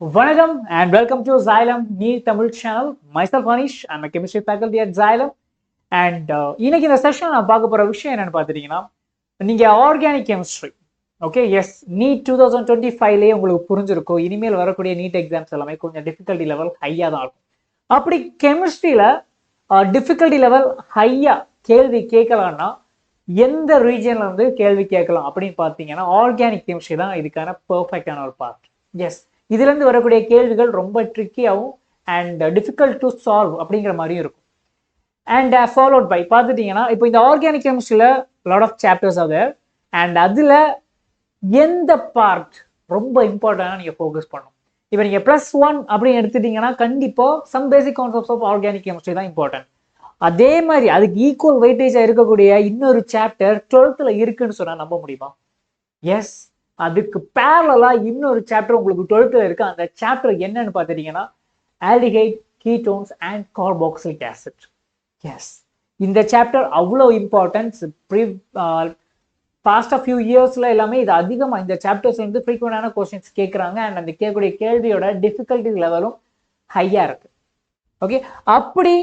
Vanakkam and welcome to Xylem Neat Tamil channel. Myself Anish, I'm a chemistry faculty at Xylem. And இன்னைக்கு இந்த session நான் பார்க்க போற விஷயம் என்னன்னு பார்த்துட்டீங்கன்னா, நீங்க organic chemistry okay as NEET 2025லேயே உங்களுக்கு புரிஞ்சிருக்கும். இனிமேல் வரக்கூடிய நீட் எக்ஸாம்ஸ் எல்லாமே கொஞ்சம் டிஃபிகல்ட்டி லெவல் ஹையாக தான் இருக்கும். அப்படி கெமிஸ்ட்ரியில் டிஃபிகல்ட்டி லெவல் ஹையாக கேள்வி கேட்கலான்னா எந்த ரீஜன்ல இருந்து கேள்வி கேட்கலாம் அப்படின்னு பார்த்தீங்கன்னா ஆர்கானிக் கெமிஸ்ட்ரி தான் இதுக்கான பெர்ஃபெக்டான ஒரு பார்ட். எஸ் இதுலேருந்து வரக்கூடிய கேள்விகள் ரொம்ப ட்ரிக்கியாகவும் அண்ட் டிஃபிகல்ட் டு சால்வ் அப்படிங்கிற மாதிரியும் இருக்கும். அண்ட் ஃபாலோட் பை பார்த்துட்டிங்கன்னா இப்போ இந்த ஆர்கானிக் கெமிஸ்ட்ரியில் லாட் ஆஃப் சாப்டர்ஸ் ஆகுது அண்ட் அதில் எந்த பார்ட் ரொம்ப இம்பார்ட்டண்டாக நீங்கள் ஃபோக்கஸ் பண்ணணும். இப்போ நீங்கள் +1 அப்படின்னு எடுத்துட்டீங்கன்னா கண்டிப்பாக some basic concepts of organic chemistry தான் இம்பார்ட்டன்ட். அதே மாதிரி அதுக்கு ஈக்குவல் வெயிட்டேஜாக இருக்கக்கூடிய இன்னொரு சாப்டர் 12th இருக்குன்னு சொன்னால் நம்ப முடியுமா? எஸ், அதுக்கு பேரலா இன்னொரு சாப்டர் உங்களுக்கு 12th இருக்கு. அந்த சாப்டர் என்னன்னு பார்த்துட்டீங்கன்னா aldehyde, ketones and carboxylic acid. Yes, இந்த சாப்டர் அவ்வளோ இம்பார்ட்டன்ஸ். பாஸ்ட் ஃபியூ இயர்ஸ்ல எல்லாமே இது அதிகமாக இந்த சாப்டர்ஸ் வந்து ஃப்ரீக்வெண்டான கொஸ்டின்ஸ் கேட்குறாங்க அண்ட் அந்த கேட்கக்கூடிய கேள்வியோட டிஃபிகல்ட்டி லெவலும் ஹையாக இருக்கு. ஓகே, அப்படி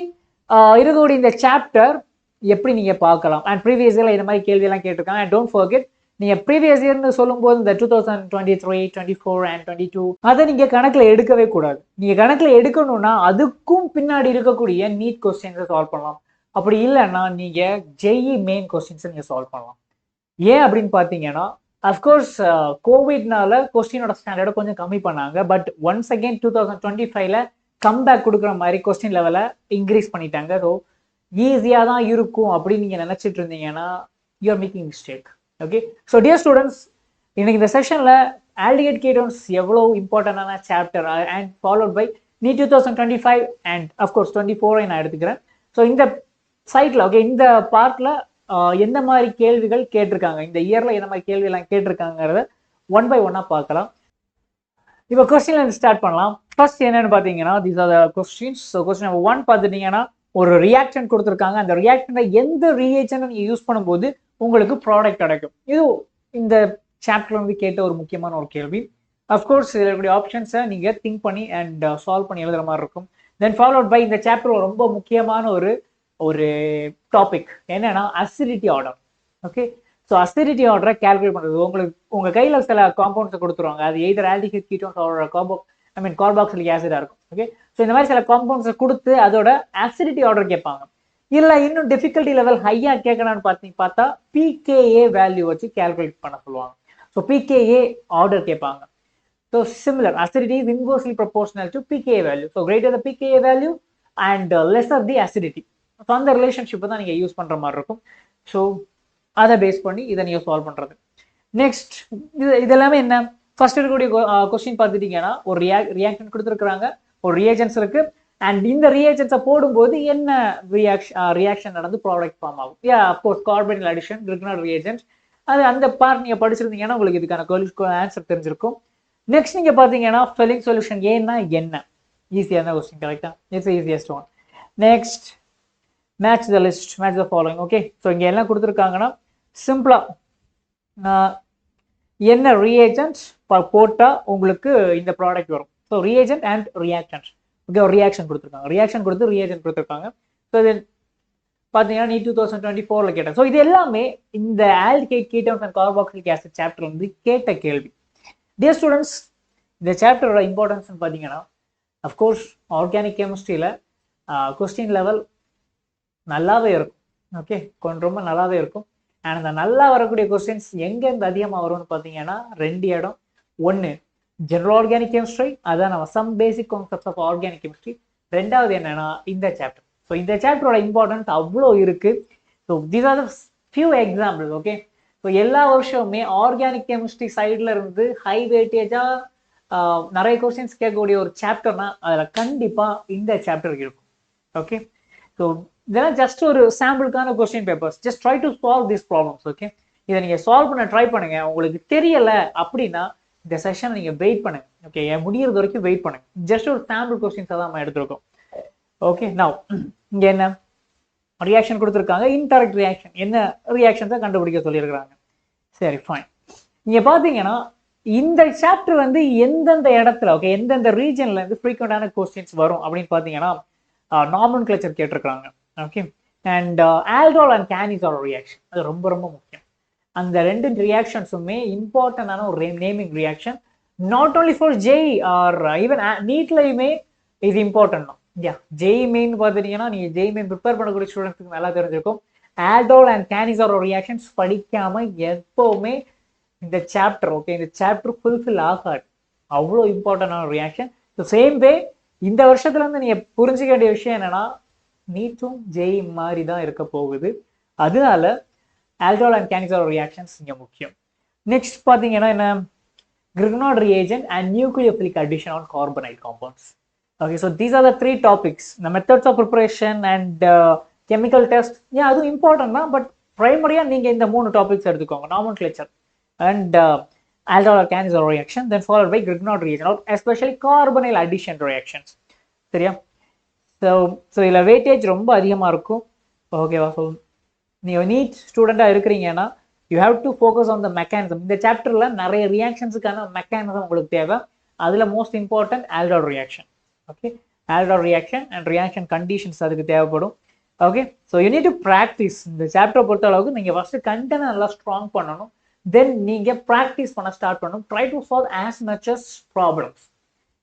இருக்கக்கூடிய இந்த சாப்டர் எப்படி நீங்க பார்க்கலாம் அண்ட் ப்ரீவியஸ் இயர்ல இந்த மாதிரி கேள்வியெல்லாம் கேட்டிருக்காங்க. அண்ட் டோன்ட் ஃபர்கெட், நீங்க ப்ரீவியஸ் இயர்னு சொல்லும்போது இந்த 2023, 24 அண்ட் 22 அதை நீங்க கணக்குல எடுக்கவே கூடாது. நீங்க கணக்குல எடுக்கணும்னா அதுக்கும் பின்னாடி இருக்கக்கூடிய நீட் கொஸ்டின்ஸை சால்வ் பண்ணலாம். அப்படி இல்லைன்னா நீங்க ஜெஇ மெயின் கொஸ்டின்ஸை நீங்க சால்வ் பண்ணலாம். ஏன் அப்படின்னு பார்த்தீங்கன்னா அஃப்கோர்ஸ் கோவிட்னால கொஸ்டினோட ஸ்டாண்டர்டை கொஞ்சம் கம்மி பண்ணாங்க. பட் ஒன்ஸ் அகெயின் 2025ல கம்பேக் கொடுக்குற மாதிரி கொஸ்டின் லெவலை இன்க்ரீஸ் பண்ணிட்டாங்க. ஸோ ஈஸியாக தான் இருக்கும் அப்படின்னு நீங்கள் நினச்சிட்டு இருந்தீங்கன்னா you're making mistake. Okay, so dear students, இன்னைக்கு இந்த செஷனில் ஆல்டிஹைட் கீட்டோன்ஸ் எவ்வளோ இம்பார்ட்டண்டான chapter and followed by NEET 2025 and of course 24 நான் எடுத்துக்கிறேன். ஸோ இந்த சைட்டில் ஓகே இந்த பார்ட்டில் எந்த மாதிரி கேள்விகள் கேட்டிருக்காங்க, இந்த இயரில் எந்த மாதிரி கேள்வியெல்லாம் கேட்டிருக்காங்கிறத ஒன் பை ஒன்னாக பார்க்கலாம். இப்போ கொஸ்டின்ல ஸ்டார்ட் பண்ணலாம். ஃபர்ஸ்ட் என்னன்னு பார்த்தீங்கன்னா these are the questions. So question number 1 பார்த்துட்டீங்கன்னா ஒரு ரியாக்ஷன் கொடுத்துருக்காங்க. அந்த ரியாக்ஷனை எந்த ரியாக்ஷனை நீங்கள் யூஸ் பண்ணும்போது உங்களுக்கு ப்ராடக்ட் கிடைக்கும். இது இந்த சாப்டர்ல வந்து கேட்ட ஒரு முக்கியமான ஒரு கேள்வி. அஃப்கோர்ஸ் இதில் இருக்கக்கூடிய ஆப்ஷன்ஸை நீங்கள் திங்க் பண்ணி அண்ட் சால்வ் பண்ணி எழுதுற மாதிரி இருக்கும். தென் ஃபாலோட் பை இந்த சாப்டர் ரொம்ப முக்கியமான ஒரு டாபிக் என்னன்னா acidity order. Okay, so acidity ஆர்டரை கால்குலேட் பண்ணுறது உங்களுக்கு உங்கள் கையில் சில காம்பவுண்ட்ஸை கொடுத்துருவாங்க. அது either aldehyde, ketones or carboxylic ஆசிடா இருக்கும். ஓகே, ஸோ இந்த மாதிரி சில காம்பவுண்ட்ஸை கொடுத்து அதோட அசிடிட்டி ஆர்டர் கேட்பாங்க. இல்லை இன்னும் டிஃபிகல்ட்டி லெவல் ஹையாக கேட்கணும்னு பார்த்தா பிகேஏ வேல்யூ வச்சு கால்குலேட் பண்ண சொல்லுவாங்க. ஸோ பிகேஏ ஆர்டர் கேட்பாங்க. So similar acidity is inversely proportional to pKa value. So greater the pKa value and lesser the acidity. So அந்த ரிலேஷன்ஷிப்பை தான் நீங்கள் யூஸ் பண்ணுற மாதிரி இருக்கும். ஸோ அதை பேஸ் பண்ணி இதை நீங்கள் சால்வ் பண்ணுறது. நெக்ஸ்ட் இதெல்லாமே என்ன, ஃபர்ஸ்ட் இருக்கக்கூடிய கொஸ்டின் பார்த்துட்டீங்கன்னா ஒரு ரியாக்ஷன் கொடுத்துருக்குறாங்க, ஒரு ரியாஜன்ஸ் இருக்கு அண்ட் இந்த ரியாஜன்ஸை போடும்போது என்ன ரியாக்ஷன் நடந்து ப்ராடக்ட் ஃபார்ம் ஆகும். அஃப்கோர்ஸ் கார்பனில் அடிஷன் கிரிக்னர் ரியாஜன்ஸ். அது அந்த பார்ட் நீங்கள் படிச்சிருந்தீங்கன்னா உங்களுக்கு இதுக்கான ஆன்சர் தெரிஞ்சிருக்கும். நெக்ஸ்ட் நீங்கள் பார்த்தீங்கன்னா ஃபில்லிங் சொல்யூஷன் ஏன்னா என்ன, ஈஸியான கொஸ்டின். கரெக்டாக, it's easiest one. Next match the list, match the following. Okay, so இங்கே என்ன கொடுத்துருக்காங்கன்னா சிம்பிளாக என்ன ரியாஜன்ட் போட்டால் உங்களுக்கு இந்த ப்ராடக்ட் வரும். So reagent and reactant. Okay, ஒரு ரியாக்ஷன் கொடுத்துருக்காங்க, ரியாக்ஷன் கொடுத்து ரியாஜன்ட் கொடுத்துருக்காங்க. ஸோ இது பார்த்தீங்கன்னா நீ 2024 கேட்டேன். ஸோ இது எல்லாமே இந்த aldehyde, ketones and carboxylic acid chapter வந்து கேட்ட கேள்வி. டியர் ஸ்டூடெண்ட்ஸ், இந்த சாப்டரோட இம்பார்ட்டன்ஸ் பார்த்தீங்கன்னா அஃப்கோர்ஸ் ஆர்கானிக் கெமிஸ்ட்ரியில் கொஸ்டின் லெவல் நல்லாவே இருக்கும். ஓகே, கொஞ்சம் ரொம்ப நல்லாவே இருக்கும். அண்ட் அந்த நல்லா வரக்கூடிய கொஸ்டின்ஸ் எங்கேருந்து அதிகமாக வரும்னு பார்த்தீங்கன்னா 2 இடம். ஒன்று ஜெனரல் ஆர்கானிக் கெமிஸ்ட்ரி, அதான் நம்ம some basic concepts of organic chemistry. ரெண்டாவது என்னன்னா இந்த சாப்டர். ஸோ இந்த சாப்டரோட இம்பார்ட்டன்ஸ் அவ்வளோ இருக்கு. So these are the few example. Okay, so எல்லா வருஷமுமே ஆர்கானிக் கெமிஸ்ட்ரி சைடில் இருந்து ஹை வெயிட்டேஜாக நிறைய கொஸ்டின்ஸ் கேட்கக்கூடிய ஒரு சாப்டர்னா அதில் கண்டிப்பாக இந்த சாப்டர் இருக்கும். ஓகே, ஸோ இதெல்லாம் ஜஸ்ட் ஒரு சாம்பிளுக்கான question papers. Just try to solve these problems. Okay, இதை நீங்கள் சால்வ் பண்ண ட்ரை பண்ணுங்க. உங்களுக்கு தெரியலை அப்படின்னா இந்த செஷன் நீங்கள் வெயிட் பண்ணுங்க. ஓகே, முடியறது வரைக்கும் வெயிட் பண்ணுங்க. ஜஸ்ட் ஒரு சாம்பிள் கொஸ்டின்ஸை தான் நம்ம எடுத்துருக்கோம். ஓகே, நவ் இங்கே என்ன ரியாக்ஷன் கொடுத்துருக்காங்க, இன்டராக்ட் ரியாக்ஷன் என்ன ரியாக்ஷன்ஸை கண்டுபிடிக்க சொல்லியிருக்கிறாங்க. சரி, ஃபைன். இங்கே பார்த்தீங்கன்னா இந்த சாப்டர் வந்து எந்தெந்த இடத்துல ஓகே எந்தெந்த ரீஜன்ல இருந்து ஃப்ரீக்வெண்டான கொஸ்டின்ஸ் வரும் அப்படின்னு பார்த்தீங்கன்னா நார்மல் கிளச்சர் கேட்டிருக்காங்க ஓகே அண்ட் ஆல்கோல் அண்ட் கேனிஸோட ரியாக்ஷன் அது ரொம்ப ரொம்ப முக்கியம். அந்த ரெண்டு ரியாக்ஷன்ஸுமே இம்பார்ட்டண்டான ஒரு naming reaction not only for JEE or even நீட்லையுமே இது இம்பார்ட்டன்ட் தான். யா ஜெய் மெயின் பார்த்துட்டீங்கன்னா நீங்கள் ஜெய் மெயின் ப்ரிப்பேர் பண்ணக்கூடிய ஸ்டூடெண்ட்ஸுக்கு நல்லா தெரிஞ்சிருக்கும். ஆல்கோல் அண்ட் கேனிஸோட ரியாக்ஷன்ஸ் படிக்காம எப்போவுமே இந்த சாப்டர் ஓகே இந்த சாப்டர் ஃபுல்ஃபில் ஆகாது. அவ்வளோ இம்பார்ட்டன்டான ரியாக்ஷன். ஸோ சேம் வே இந்த வருஷத்துல இருந்து நீங்க புரிஞ்சுக்க வேண்டிய விஷயம் என்னன்னா நீட்டும் ஜெய் மாதிரி தான் இருக்க போகுது. அதனால ஆல்கோல் அண்ட் கேனிஸோட ரியாக்ஷன்ஸ் இங்கே முக்கியம். நெக்ஸ்ட் பார்த்தீங்கன்னா என்ன Grignard reagent and nucleophilic addition on carbonyl compounds. Okay, so these are the three topics. The methods of preparation and chemical test. Yeah, அதுவும் இம்பார்ட்டன்ட் தான். பட் ப்ரைமரியாக நீங்கள் இந்த 3 டாபிக்ஸ் எடுத்துக்கோங்க. nomenclature and alkyl cancer reaction, then followed by Grignard reagent or especially carbonyl addition reactions. சரியா? So இதில் weightage ரொம்ப அதிகமாக இருக்கும். ஓகேவா? ஸோ நீங்கள் நீட் ஸ்டூடெண்ட்டாக இருக்கிறீங்கன்னா you have to focus on the mechanism. இந்த சாப்டரில் நிறைய ரியாக்ஷன்ஸுக்கான மெக்கானிசம் உங்களுக்கு தேவை. அதில் most important aldol reaction. Okay, aldol reaction and reaction conditions அதுக்கு தேவைப்படும். Okay, so you need to practise. இந்த சாப்டரை பொறுத்த அளவுக்கு நீங்கள் ஃபஸ்ட்டு கண்டென்ட் நல்லா ஸ்ட்ராங் பண்ணணும். தென் நீங்கள் ப்ராக்டிஸ் பண்ண ஸ்டார்ட் பண்ணணும். Try to solve as much as problems.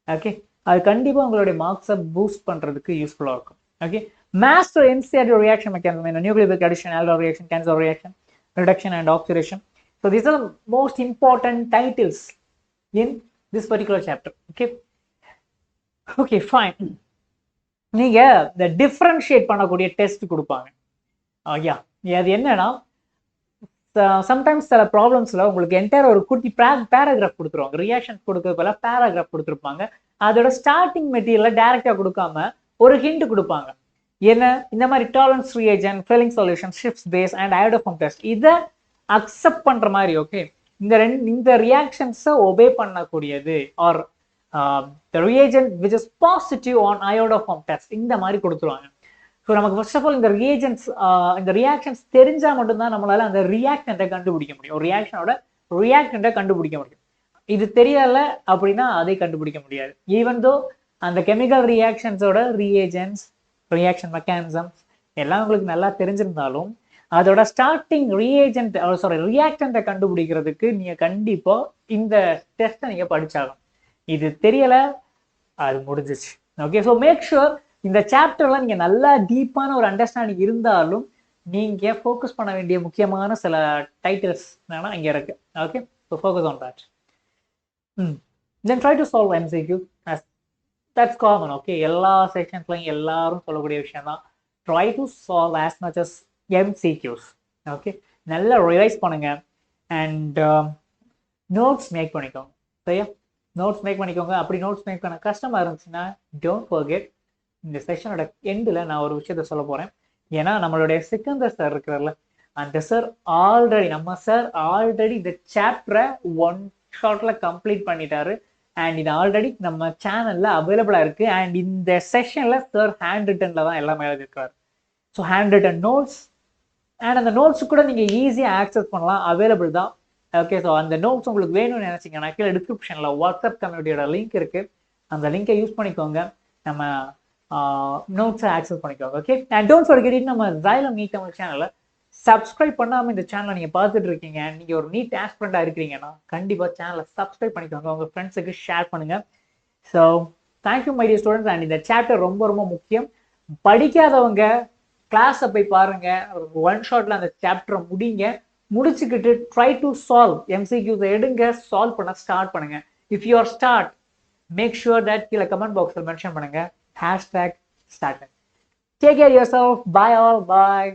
Okay, அது கண்டிப்பாக உங்களுடைய மார்க்ஸை பூஸ்ட் பண்ணுறதுக்கு யூஸ்ஃபுல்லாக இருக்கும். Okay, master NCERT reaction mechanism in nucleophilic addition, alkyl reaction, cancer reaction, reduction and oxidation. So these are the most important titles in this particular chapter. Okay, fine. நீங்க இந்த differentiate பண்ணக்கூடிய டெஸ்ட் கொடுப்பாங்க. அது என்னன்னா sometimes சில ப்ராப்ளம்ஸ்ல உங்களுக்கு entire ஒரு குட்டி பேராகிராஃப் கொடுத்துருவாங்க. ரியாக்ஷன் கொடுக்கறதுல பேராகிராஃப் கொடுத்துருப்பாங்க. அதோட ஸ்டார்டிங் மெட்டீரியலை டைரக்டா கொடுக்காம ஒரு ஹிண்ட் கொடுப்பாங்க. என்ன இந்த மாதிரி Tollens reagent, Fehling solution, Schiff's base and iodoform test இதை அக்செப்ட் பண்ற மாதிரி. ஓகே, இந்த ரியாக்ஷன்ஸை ஒபே பண்ணக்கூடியது are the reagent which is positive on iodoform test இந்த மாதிரி கொடுத்துருவாங்க. ஸோ நமக்கு ஃபர்ஸ்ட் ஆஃப் ஆல் இந்த இந்த ரியாக்ஷன்ஸ் தெரிஞ்சா மட்டும்தான் நம்மளால அந்த ரியாக்டண்ட்டை கண்டுபிடிக்க முடியும். ஒரு ரியாக்ஷனோட ரியாக்டண்ட்டை கண்டுபிடிக்க முடியும். இது தெரியல அப்படின்னா அதை கண்டுபிடிக்க முடியாது. ஈவன் தோ அந்த கெமிக்கல் ரியாக்ஷன்ஸோட ரியாக்ஷன் மெக்கானிசம்ஸ் எல்லாம் உங்களுக்கு நல்லா தெரிஞ்சிருந்தாலும் அதோட ஸ்டார்டிங் ரியாக்டண்ட்டை கண்டுபிடிக்கிறதுக்கு நீங்க கண்டிப்பா இந்த டெஸ்ட்டை நீங்க படிச்சாகும். இது தெரியல, அது முடிஞ்சிச்சு. ஓகே, ஸோ மேக் ஷுர் இந்த சாப்டர்ல நீங்க நல்லா டீப்பான ஒரு அண்டர்ஸ்டாண்டிங் இருந்தாலும் நீங்க ஃபோக்கஸ் பண்ண வேண்டிய முக்கியமான சில டைட்டில்ஸ் என்னன்னா இங்க இருக்கு. Okay, so focus on that. Then try to solve MCQ. That's common. Okay, எல்லா செக்ஷன்ஸ்லையும் எல்லாரும் சொல்லக்கூடிய விஷயம் தான். Try to solve as much as MCQs. Okay, நல்லா ரிவைஸ் பண்ணுங்க அண்ட் நோட்ஸ் மேக் பண்ணிக்கோங்க. சரியா? நோட்ஸ் மேக் பண்ணிக்கோங்க. அப்படி நோட்ஸ் மேக் பண்ண கஷ்டமாக இருந்துச்சுன்னா டோன்ட் ஃபர்கெட், இந்த செஷனோட எண்டில் நான் ஒரு விஷயத்த சொல்ல போகிறேன். ஏன்னா நம்மளுடைய சிக்கந்தர் சார் இருக்கிறார்ல, அந்த சார் ஆல்ரெடி இந்த சாப்டரை 1 ஷார்ட்ல கம்ப்ளீட் பண்ணிட்டாரு. அண்ட் இது ஆல்ரெடி நம்ம சேனலில் அவைலபிளாக இருக்குது. அண்ட் இந்த செஷனில் சார் ஹேண்ட் ரிட்டனில் தான் எல்லாமே எழுதியிருக்காரு. So hand return notes and அந்த நோட்ஸ் கூட நீங்கள் ஈஸியாக ஆக்சஸ் பண்ணலாம், அவைலபிள் தான். ஓகே, ஸோ அந்த நோட்ஸ் உங்களுக்கு வேணும்னு நினைச்சீங்கன்னா கீழே டிஸ்கிரிப்ஷனில் வாட்ஸ்அப் கம்யூனிட்டியோட லிங்க் இருக்கு. அந்த லிங்கை யூஸ் பண்ணிக்கோங்க, நம்ம நோட்ஸை ஆக்சஸ் பண்ணிக்கோங்க. ஓகே, அண்ட் டோன்ட் ஃபர்கெட் நம்ம Xylem நீட் தமிழ் சேனலை சப்ஸ்கிரைப் பண்ணாமல் இந்த சேனலை நீங்கள் பார்த்துட்டு இருக்கீங்க, நீங்கள் ஒரு நீட் ஆஸ்பிரண்டாக இருக்கிறீங்கன்னா கண்டிப்பாக சேனலை சப்ஸ்கிரைப் பண்ணிக்கோங்க, உங்கள் ஃப்ரெண்ட்ஸுக்கு ஷேர் பண்ணுங்க. So thank you my dear students. And இந்த சாப்டர் ரொம்ப ரொம்ப முக்கியம். படிக்காதவங்க கிளாஸை போய் பாருங்க, 1 ஷார்ட்ல அந்த சாப்டரை முடிச்சுக்கிட்டு ட்ரை டு சால்வ் MCQs எடுங்க, சால்வ் பண்ண ஸ்டார்ட் பண்ணுங்க. If you are start, make sure that கீழே கமெண்ட் பாக்ஸில் மென்ஷன் பண்ணுங்க #start. Take care of yourself. Bye all. Bye.